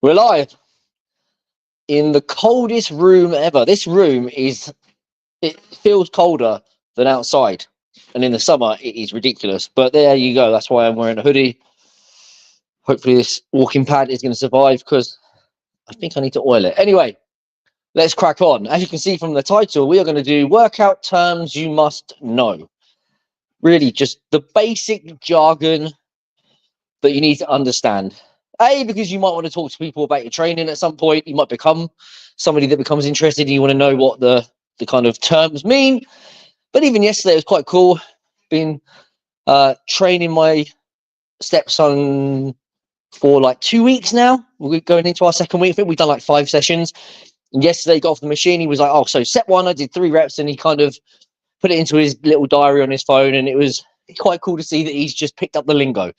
We're live in the coldest room ever. This room it feels colder than outside. And in the summer, it is ridiculous. But there you go. That's why I'm wearing a hoodie. Hopefully this walking pad is going to survive because I think I need to oil it. Anyway, let's crack on. As you can see from the title, we are going to do workout terms you must know. Really just the basic jargon that you need to understand. Because you might want to talk to people about your training at some point. You might become somebody that becomes interested and you want to know what the kind of terms mean. But even yesterday, it was quite cool. Been training my stepson for like 2 weeks now. We're going into our second week. I think we've done like 5 sessions. And yesterday, he got off the machine. He was like, oh, so set 1, I did 3 reps. And he kind of put it into his little diary on his phone. And it was quite cool to see that he's just picked up the lingo.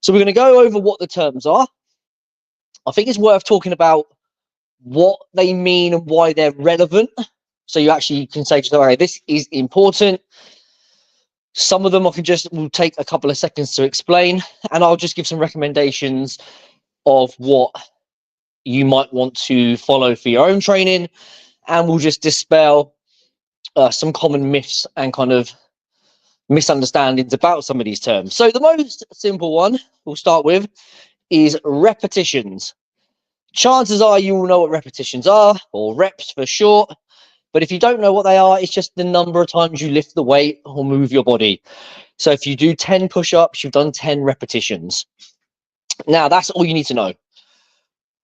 So we're going to go over what the terms are. I think it's worth talking about what they mean and why they're relevant. So you actually can say, all right, this is important. Some of them will take a couple of seconds to explain, and I'll just give some recommendations of what you might want to follow for your own training, and we'll just dispel some common myths and kind of misunderstandings about some of these terms. So the most simple one we'll start with is repetitions. Chances are you will know what repetitions are, or reps for short. But if you don't know what they are, it's just the number of times you lift the weight or move your body. So if you do 10 push-ups, you've done 10 repetitions. Now, that's all you need to know.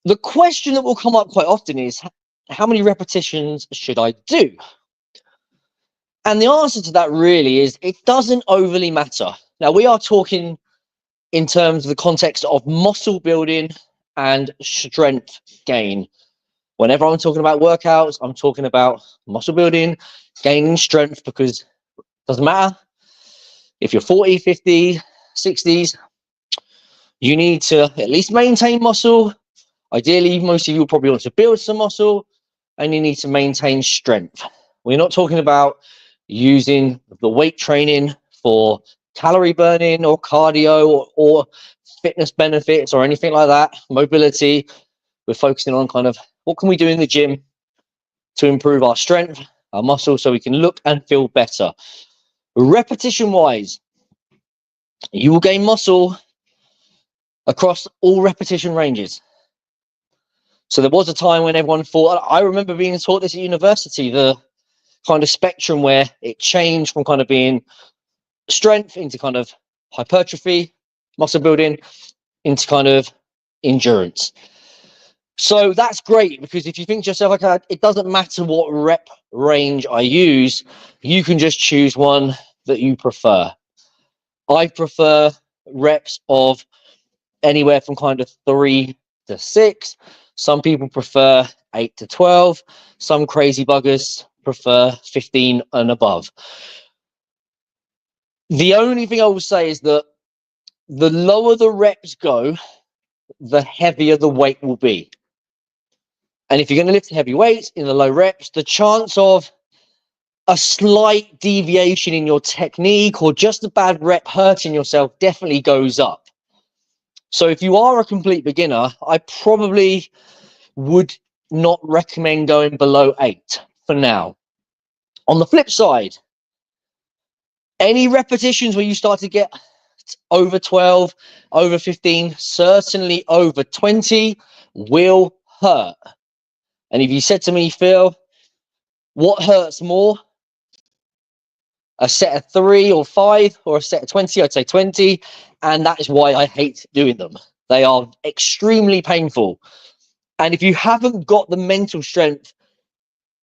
The question that will come up quite often is, how many repetitions should I do? And the answer to that really is, it doesn't overly matter. Now, we are talking in terms of the context of muscle building and strength gain. Whenever I'm talking about workouts, I'm talking about muscle building, gaining strength, because it doesn't matter if you're 40, 50, 60s, you need to at least maintain muscle. Ideally, most of you will probably want to build some muscle, and you need to maintain strength. We're not talking about using the weight training for calorie burning or cardio or fitness benefits or anything like that. Mobility. We're focusing on kind of what can we do in the gym to improve our strength, our muscle, so we can look and feel better. Repetition wise, you will gain muscle across all repetition ranges. So there was a time when everyone thought, I remember being taught this at university, the kind of spectrum where it changed from kind of being strength into kind of hypertrophy, muscle building, into kind of endurance. So that's great, because if you think to yourself, okay, it doesn't matter what rep range I use, you can just choose one that you prefer. I prefer reps of anywhere from kind of 3 to 6. Some people prefer 8 to 12. Some crazy buggers prefer 15 and above. The only thing I will say is that the lower the reps go, the heavier the weight will be. And if you're going to lift heavy weights in the low reps, the chance of a slight deviation in your technique or just a bad rep hurting yourself definitely goes up. So if you are a complete beginner, I probably would not recommend going below 8 for now. On the flip side, any repetitions where you start to get over 12, over 15, certainly over 20 will hurt. And if you said to me, Phil, what hurts more? A set of 3 or 5 or a set of 20? I'd say 20. And that is why I hate doing them. They are extremely painful. And if you haven't got the mental strength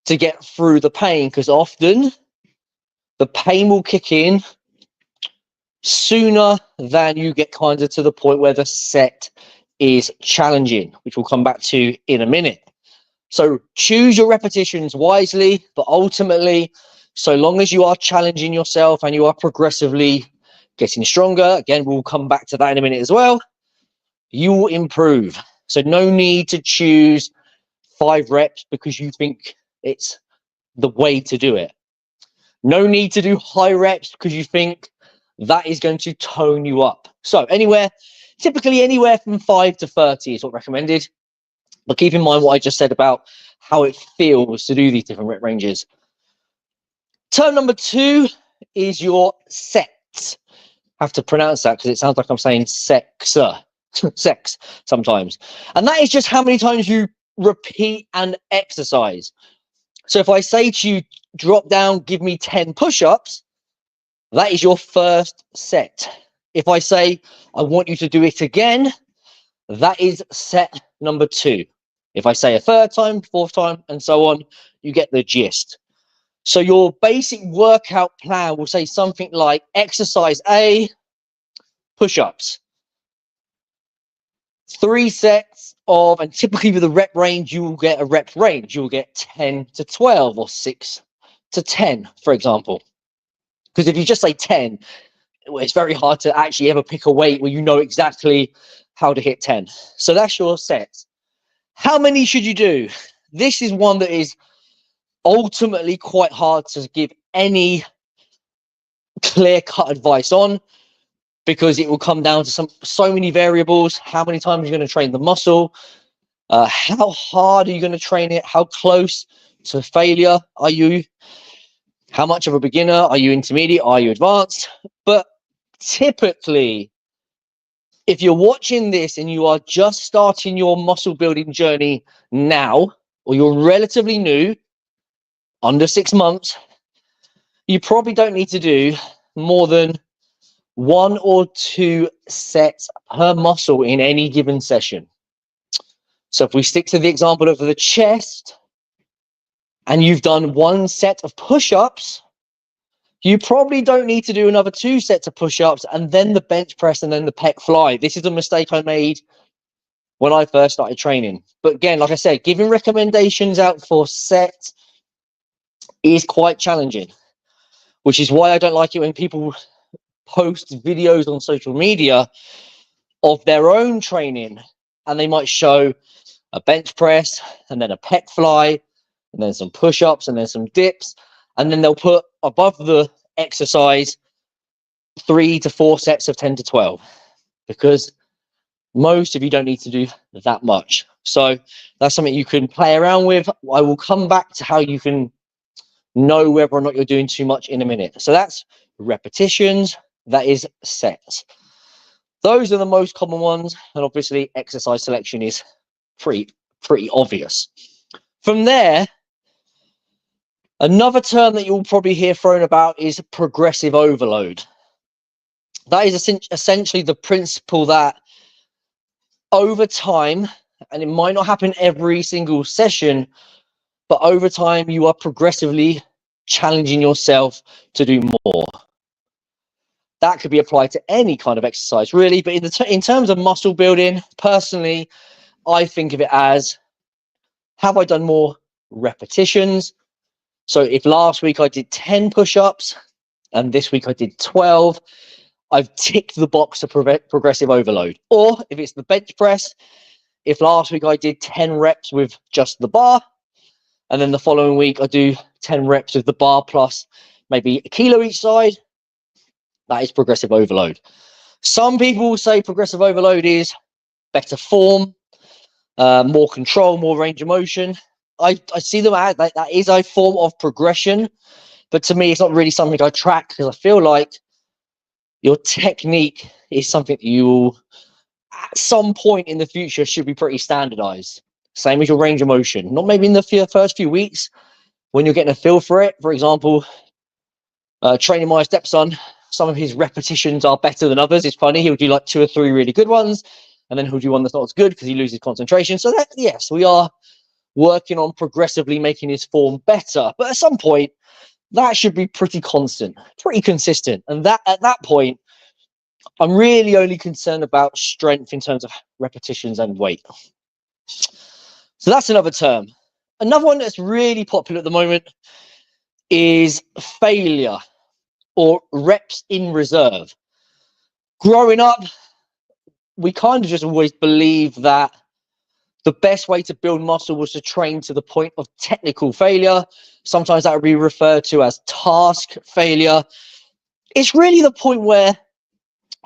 to get through the pain, because often the pain will kick in sooner than you get kind of to the point where the set is challenging, which we'll come back to in a minute. So choose your repetitions wisely, but ultimately, so long as you are challenging yourself and you are progressively getting stronger, again, we'll come back to that in a minute as well, you will improve. So no need to choose 5 reps because you think it's the way to do it. No need to do high reps because you think that is going to tone you up. So typically anywhere from 5 to 30 is what's recommended. But keep in mind what I just said about how it feels to do these different rep ranges. Term number 2 is your sets. I have to pronounce that because it sounds like I'm saying sex sometimes. And that is just how many times you repeat an exercise. So if I say to you, drop down, give me 10 push-ups, that is your first set. If I say, I want you to do it again, that is set number 2. If I say a third time, fourth time, and so on, you get the gist. So your basic workout plan will say something like exercise A, push-ups. 3 sets of, and typically with a rep range, you will get a rep range. You will get 10 to 12 or 6 to 10, for example. Because if you just say 10, it's very hard to actually ever pick a weight where you know exactly how to hit 10. So that's your sets. How many should you do? This is one that is ultimately quite hard to give any clear-cut advice on, because it will come down to so many variables. How many times you're going to train the muscle? How hard are you going to train it? How close to failure are you? How much of a beginner? Are you intermediate? Are you advanced? But typically, if you're watching this and you are just starting your muscle building journey now, or you're relatively new, under 6 months, you probably don't need to do more than 1 or 2 sets per muscle in any given session. So if we stick to the example of the chest, and you've done 1 set of push-ups, you probably don't need to do another 2 sets of push-ups and then the bench press and then the pec fly. This is a mistake I made when I first started training. But again, like I said, giving recommendations out for sets is quite challenging, which is why I don't like it when people post videos on social media of their own training, and they might show a bench press and then a pec fly and then some push-ups and then some dips, and then they'll put above the exercise 3 to 4 sets of 10 to 12, because most of you don't need to do that much. So that's something you can play around with. I will come back to how you can know whether or not you're doing too much in a minute. So that's repetitions, that is sets. Those are the most common ones, and obviously exercise selection is pretty obvious. From there, another term that you'll probably hear thrown about is progressive overload. That is essentially the principle that over time, and it might not happen every single session, but over time you are progressively challenging yourself to do more. That could be applied to any kind of exercise, really. But in terms of muscle building, personally, I think of it as, have I done more repetitions? So if last week I did 10 push-ups and this week I did 12, I've ticked the box to progressive overload. Or if it's the bench press, if last week I did 10 reps with just the bar, and then the following week I do 10 reps with the bar plus maybe a kilo each side, that is progressive overload. Some people will say progressive overload is better form, more control, more range of motion. I see them as that is a form of progression, but to me, it's not really something I track, because I feel like your technique is something that you will, at some point in the future, should be pretty standardized. Same as your range of motion. Not maybe in the first few weeks when you're getting a feel for it. For example, training my stepson, some of his repetitions are better than others. It's funny, he'll do like 2 or 3 really good ones, and then he'll do one that's not as good because he loses concentration. So that, yes, we are working on progressively making his form better, but at some point that should be pretty constant, pretty consistent. And that at that point, I'm really only concerned about strength in terms of repetitions and weight. So that's another term. Another one that's really popular at the moment is failure, or reps in reserve. Growing up, we kind of just always believed that the best way to build muscle was to train to the point of technical failure. Sometimes that would be referred to as task failure. It's really the point where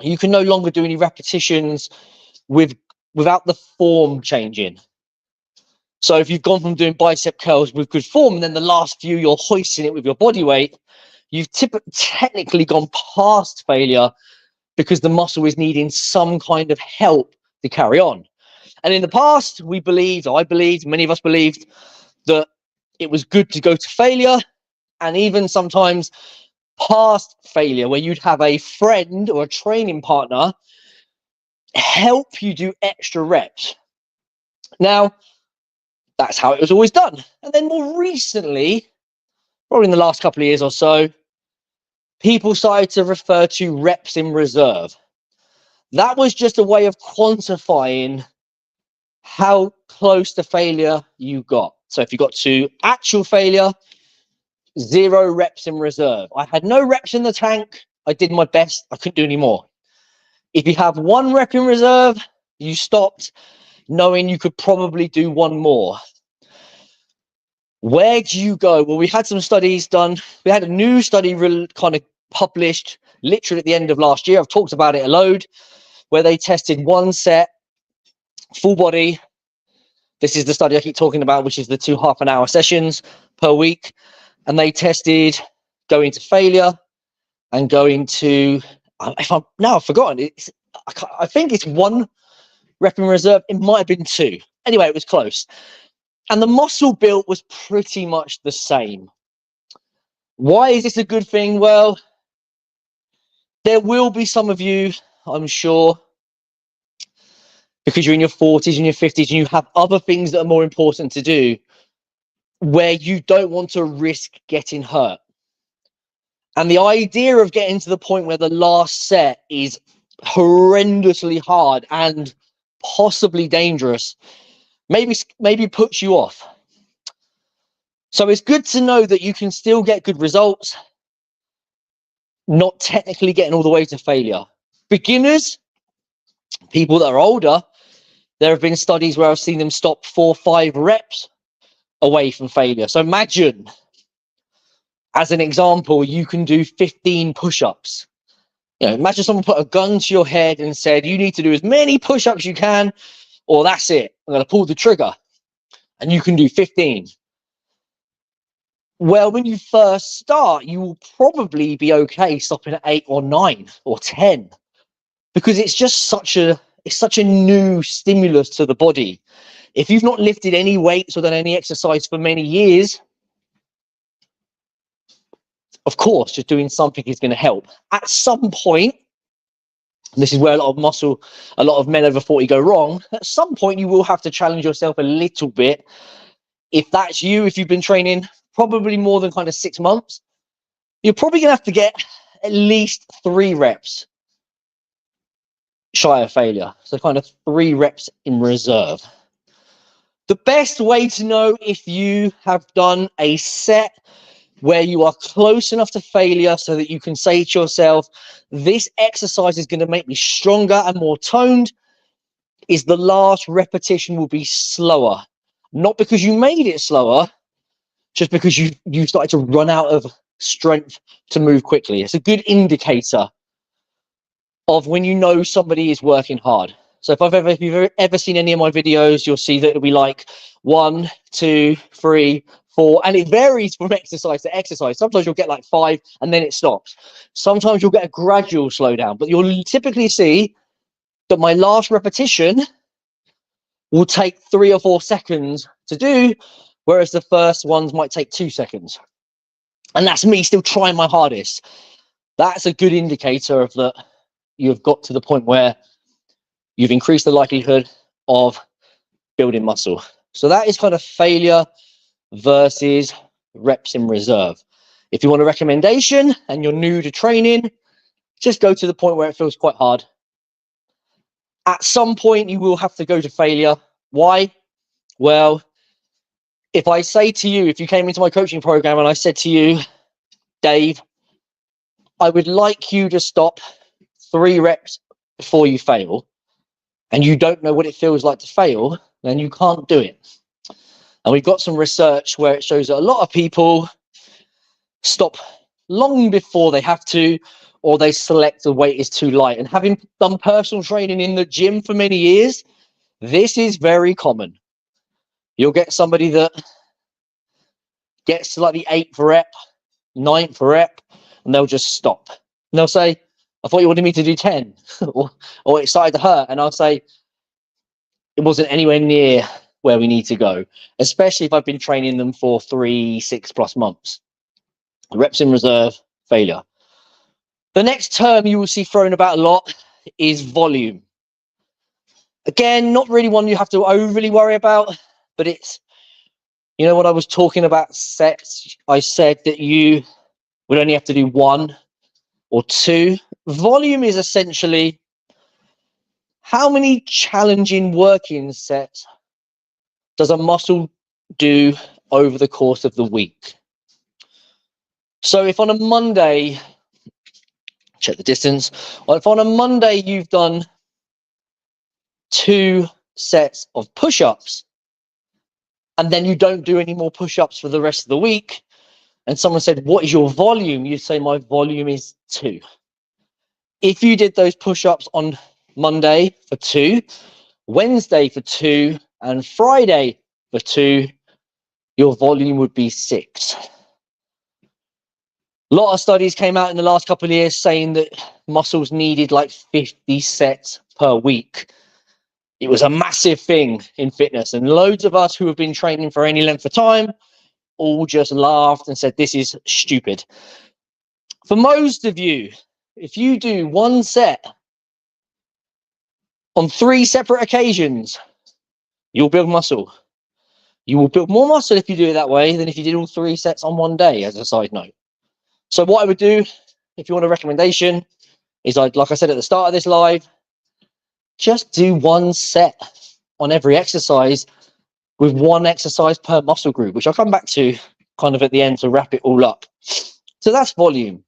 you can no longer do any repetitions without the form changing. So if you've gone from doing bicep curls with good form, and then the last few you're hoisting it with your body weight, you've technically gone past failure because the muscle is needing some kind of help to carry on. And in the past, I believed, many of us believed that it was good to go to failure, and even sometimes past failure, where you'd have a friend or a training partner help you do extra reps. Now, that's how it was always done. And then more recently, probably in the last couple of years or so, people started to refer to reps in reserve. That was just a way of quantifying how close to failure you got. So if you got to actual failure, 0 reps in reserve. I had no reps in the tank. I did my best. I couldn't do any more. If you have 1 rep in reserve, you stopped knowing you could probably do 1 more. Where do you go? Well, we had some studies done. We had a new study kind of published literally at the end of last year. I've talked about it a load, where they tested 1 set, full body. This is the study I keep talking about, which is the 2 half-an-hour sessions per week. And they tested going to failure and going to, I've forgotten. I think it's 1 rep in reserve. It might have been 2. Anyway, it was close. And the muscle build was pretty much the same. Why is this a good thing? Well, there will be some of you, I'm sure, because you're in your 40s and your 50s and you have other things that are more important to do, where you don't want to risk getting hurt. And the idea of getting to the point where the last set is horrendously hard and possibly dangerous maybe puts you off. So it's good to know that you can still get good results, not technically getting all the way to failure. Beginners, people that are older, there have been studies where I've seen them stop 4 or 5 reps away from failure. So imagine, as an example, you can do 15 push-ups. Imagine someone put a gun to your head and said, you need to do as many push-ups you can, or that's it. I'm going to pull the trigger. And you can do 15. Well, when you first start, you will probably be okay stopping at 8 or 9 or 10, because it's just such a new stimulus to the body. If you've not lifted any weights or done any exercise for many years, of course, just doing something is going to help. At some point, and this is where a lot of men over 40 go wrong. At some point, you will have to challenge yourself a little bit. If that's you, if you've been training probably more than kind of 6 months, you're probably going to have to get at least 3 reps shy of failure. So kind of 3 reps in reserve. The best way to know if you have done a set where you are close enough to failure so that you can say to yourself, this exercise is going to make me stronger and more toned, is the last repetition will be slower. Not because you made it slower, just because you started to run out of strength to move quickly. It's a good indicator of when you know somebody is working hard. So if you've ever seen any of my videos, you'll see that it'll be like 1, 2, 3, 4, and it varies from exercise to exercise. Sometimes you'll get like 5 and then it stops. Sometimes you'll get a gradual slowdown, but you'll typically see that my last repetition will take 3 or 4 seconds to do, whereas the first ones might take 2 seconds. And that's me still trying my hardest. That's a good indicator of that you've got to the point where you've increased the likelihood of building muscle. So that is kind of failure versus reps in reserve. If you want a recommendation and you're new to training, just go to the point where it feels quite hard. At some point, you will have to go to failure. Why? Well, if I say to you, if you came into my coaching program and I said to you, Dave, I would like you to stop 3 reps before you fail, and you don't know what it feels like to fail, then you can't do it. And we've got some research where it shows that a lot of people stop long before they have to, or they select the weight is too light. And having done personal training in the gym for many years, this is very common. You'll get somebody that gets to like the 8th rep, 9th rep, and they'll just stop. And they'll say, I thought you wanted me to do 10, or it started to hurt. And I'll say, it wasn't anywhere near where we need to go, especially if I've been training them for 3, 6+ months. Reps in reserve, failure. The next term you will see thrown about a lot is volume. Again, not really one you have to overly worry about, but it's, you know, what I was talking about sets, I said that you would only have to do 1 or 2. Volume is essentially how many challenging working sets does a muscle do over the course of the week. So if on a Monday, check the distance, or if on a Monday you've done 2 sets of push-ups, and then you don't do any more push-ups for the rest of the week, and someone said, what is your volume? You say, my volume is 2. If you did those push-ups on Monday for 2, Wednesday for 2, and Friday for 2, your volume would be 6. A lot of studies came out in the last couple of years saying that muscles needed like 50 sets per week. It was a massive thing in fitness, and loads of us who have been training for any length of time all just laughed and said, this is stupid. For most of you, if you do 1 set on 3 separate occasions, you'll build muscle. You will build more muscle if you do it that way than if you did all 3 sets on 1 day, as a side note. So what I would do, if you want a recommendation, is like I said at the start of this live, just do 1 set on every exercise with 1 exercise per muscle group, which I'll come back to kind of at the end to wrap it all up. So that's volume.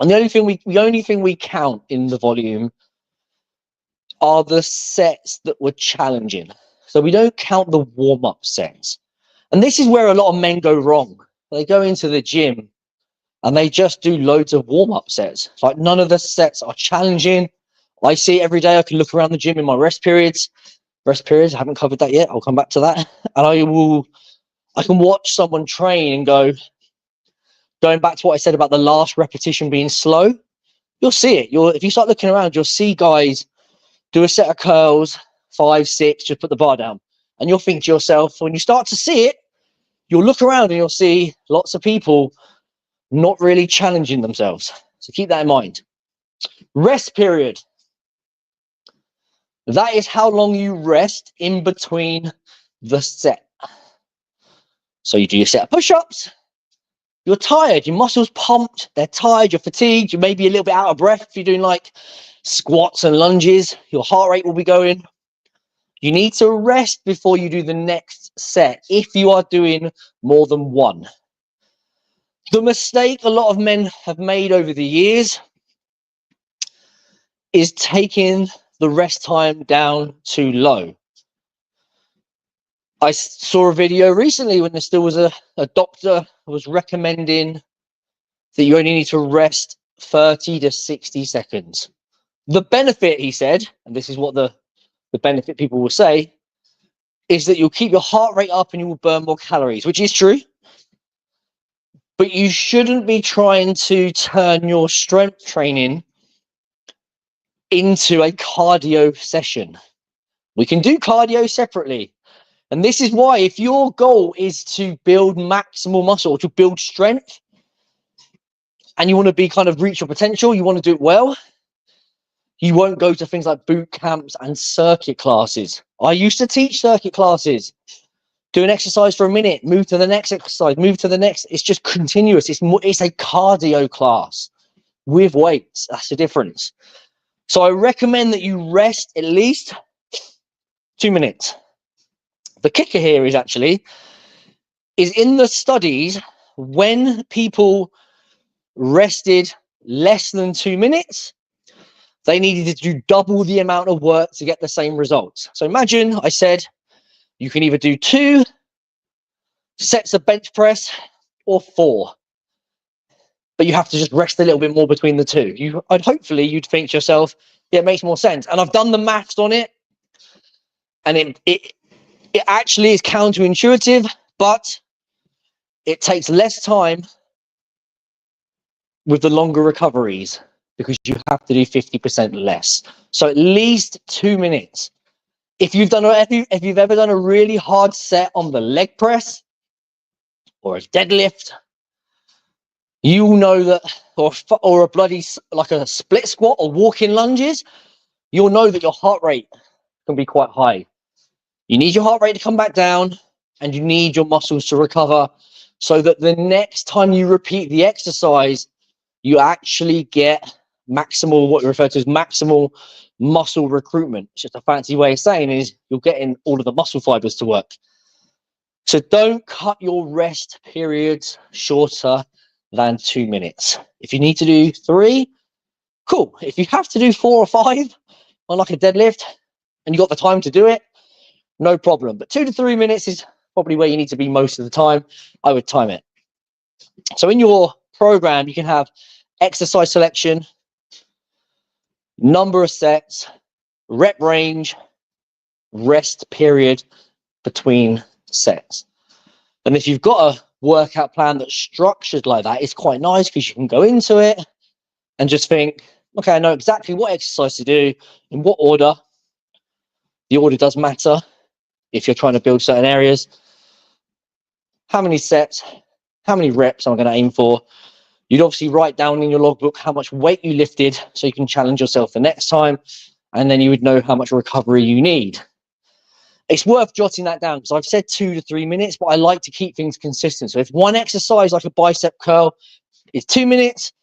And the only thing we count in the volume are the sets that were challenging. So we don't count the warm-up sets. And this is where a lot of men go wrong. They go into the gym and they just do loads of warm-up sets. Like, none of the sets are challenging. I see it every day. I can look around the gym in my rest periods. I haven't covered that yet. I'll come back to that. And I can watch someone train and go, going back to what I said about the last repetition being slow, you'll see it. If you start looking around, you'll see guys do a set of curls, 5, 6, just put the bar down. And you'll think to yourself, when you start to see it, you'll look around and you'll see lots of people not really challenging themselves. So keep that in mind. Rest period. That is how long you rest in between the set. So you do your set of push-ups. You're tired, your muscles pumped, they're tired, you're fatigued, you may be a little bit out of breath if you're doing like squats and lunges, your heart rate will be going. You need to rest before you do the next set if you are doing more than 1. The mistake a lot of men have made over the years is taking the rest time down too low. I saw a video recently when there still was a doctor who was recommending that you only need to rest 30 to 60 seconds. The benefit, he said, and this is what the benefit people will say, is that you'll keep your heart rate up and you will burn more calories, which is true. But you shouldn't be trying to turn your strength training into a cardio session. We can do cardio separately. And this is why, if your goal is to build maximal muscle, to build strength, and you want to be kind of reach your potential, you want to do it well, you won't go to things like boot camps and circuit classes. I used to teach circuit classes. Do an exercise for a minute, move to the next exercise, move to the next. It's just continuous. It's a cardio class with weights. That's the difference. So I recommend that you rest at least 2 minutes. The kicker here is in the studies, when people rested less than 2 minutes, they needed to do double the amount of work to get the same results. So imagine I said you can either do 2 sets of bench press or 4, but you have to just rest a little bit more between the 2. Hopefully you'd think to yourself, yeah, it makes more sense. And I've done the maths on it, and It actually is counterintuitive, but it takes less time with the longer recoveries because you have to do 50% less. So at least 2 minutes. If you've ever done a really hard set on the leg press or a deadlift, you know that, or a bloody, like a split squat or walking lunges, you'll know that your heart rate can be quite high. You need your heart rate to come back down and you need your muscles to recover so that the next time you repeat the exercise, you actually get maximal, what we refer to as maximal muscle recruitment. It's just a fancy way of saying is you're getting all of the muscle fibers to work. So don't cut your rest periods shorter than 2 minutes. If you need to do 3, cool. If you have to do 4 or 5 on like a deadlift and you got the time to do it, no problem. But 2 to 3 minutes is probably where you need to be most of the time. I would time it. So in your program, you can have exercise selection, number of sets, rep range, rest period between sets. And if you've got a workout plan that's structured like that, it's quite nice because you can go into it and just think, okay, I know exactly what exercise to do, in what order. The order does matter if you're trying to build certain areas. How many sets, how many reps I'm going to aim for. You'd obviously write down in your logbook how much weight you lifted so you can challenge yourself the next time, and then you would know how much recovery you need. It's worth jotting that down because I've said 2 to 3 minutes, but I like to keep things consistent. So if one exercise like a bicep curl is 2 minutes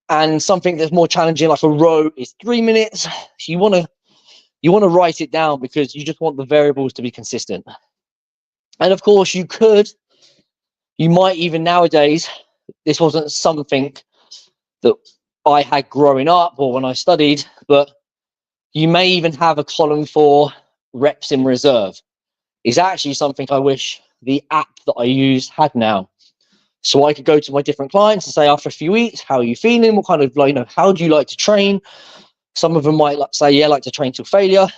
and something that's more challenging like a row is 3 minutes, you want to write it down because you just want the variables to be consistent. And of course you might even nowadays, this wasn't something that I had growing up or when I studied, but you may even have a column for reps in reserve. Is actually something I wish the app that I use had now. So I could go to my different clients and say, after a few weeks, how are you feeling? What kind of, how do you like to train? Some of them might say, yeah, I like to train till failure.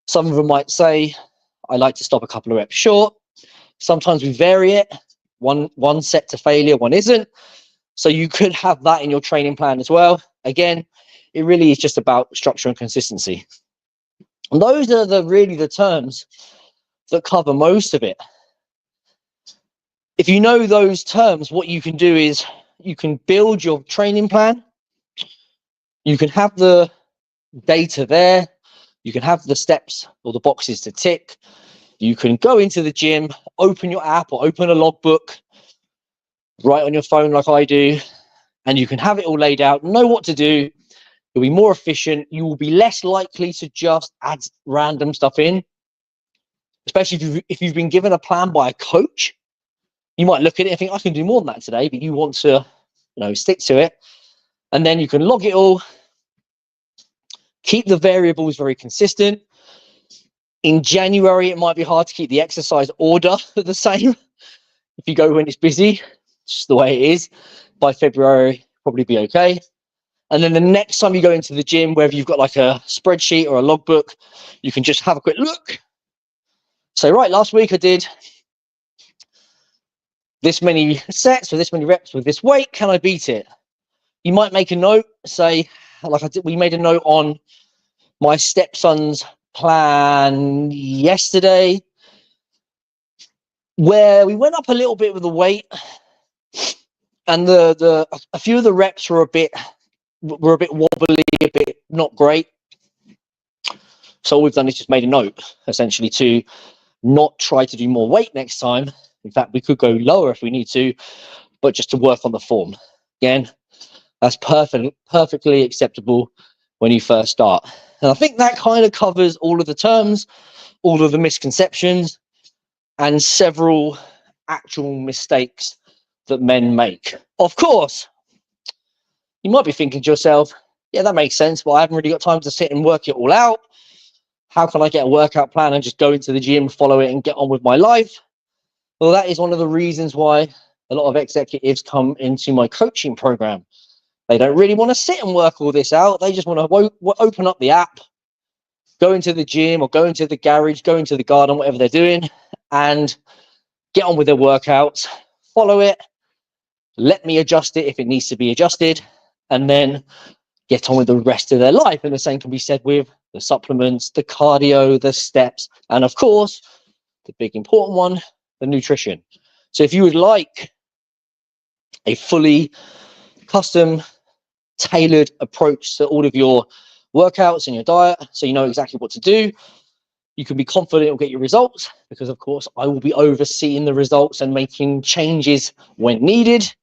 Some of them might say, I like to stop a couple of reps short. Sometimes we vary it. One set to failure, one isn't. So you could have that in your training plan as well. Again, it really is just about structure and consistency. And those are really the terms that cover most of it. If you know those terms, what you can do is you can build your training plan. You can have the data there. You can have the steps or the boxes to tick. You can go into the gym, open your app or open a logbook, write on your phone like I do, and you can have it all laid out, know what to do. You'll be more efficient. You will be less likely to just add random stuff in, especially if you've been given a plan by a coach. You might look at it and think, I can do more than that today, but you want to, stick to it. And then you can log it all, keep the variables very consistent. In January, it might be hard to keep the exercise order the same. If you go when it's busy, it's just the way it is. By February, probably be okay. And then the next time you go into the gym, whether you've got like a spreadsheet or a logbook, you can just have a quick look. Say, right, last week I did this many sets with this many reps with this weight. Can I beat it? You might make a note, say, like we made a note on my stepson's plan yesterday, where we went up a little bit with the weight, and a few of the reps were a bit wobbly, a bit not great. So all we've done is just made a note, essentially, to not try to do more weight next time. In fact, we could go lower if we need to, but just to work on the form. Again, that's perfectly acceptable when you first start. And I think that kind of covers all of the terms, all of the misconceptions, and several actual mistakes that men make. Of course, you might be thinking to yourself, yeah, that makes sense, but I haven't really got time to sit and work it all out. How can I get a workout plan and just go into the gym, follow it, and get on with my life? Well, that is one of the reasons why a lot of executives come into my coaching program. They don't really want to sit and work all this out. They just want to open up the app, go into the gym or go into the garage, go into the garden, whatever they're doing, and get on with their workouts, follow it, let me adjust it if it needs to be adjusted, and then get on with the rest of their life. And the same can be said with the supplements, the cardio, the steps, and of course, the big important one, the nutrition. So if you would like a fully custom tailored approach to all of your workouts and your diet, so you know exactly what to do, you can be confident you'll get your results, because of course I will be overseeing the results and making changes when needed.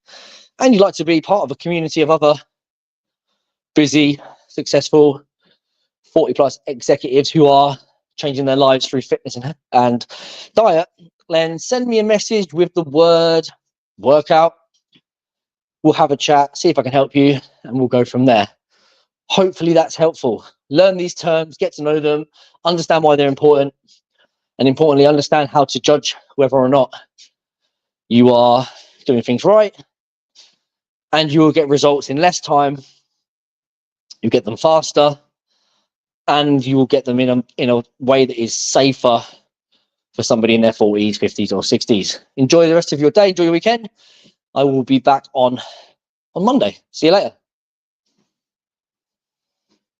And you'd like to be part of a community of other busy, successful 40 plus executives who are changing their lives through fitness and diet, then send me a message with the word workout. We'll have a chat, see if I can help you, and we'll go from there. Hopefully that's helpful. Learn these terms, get to know them, understand why they're important, and importantly, understand how to judge whether or not you are doing things right. And you will get results in less time, you get them faster, and you will get them in a way that is safer for somebody in their 40s, 50s, or 60s. Enjoy the rest of your day, enjoy your weekend. I will be back on Monday. See you later.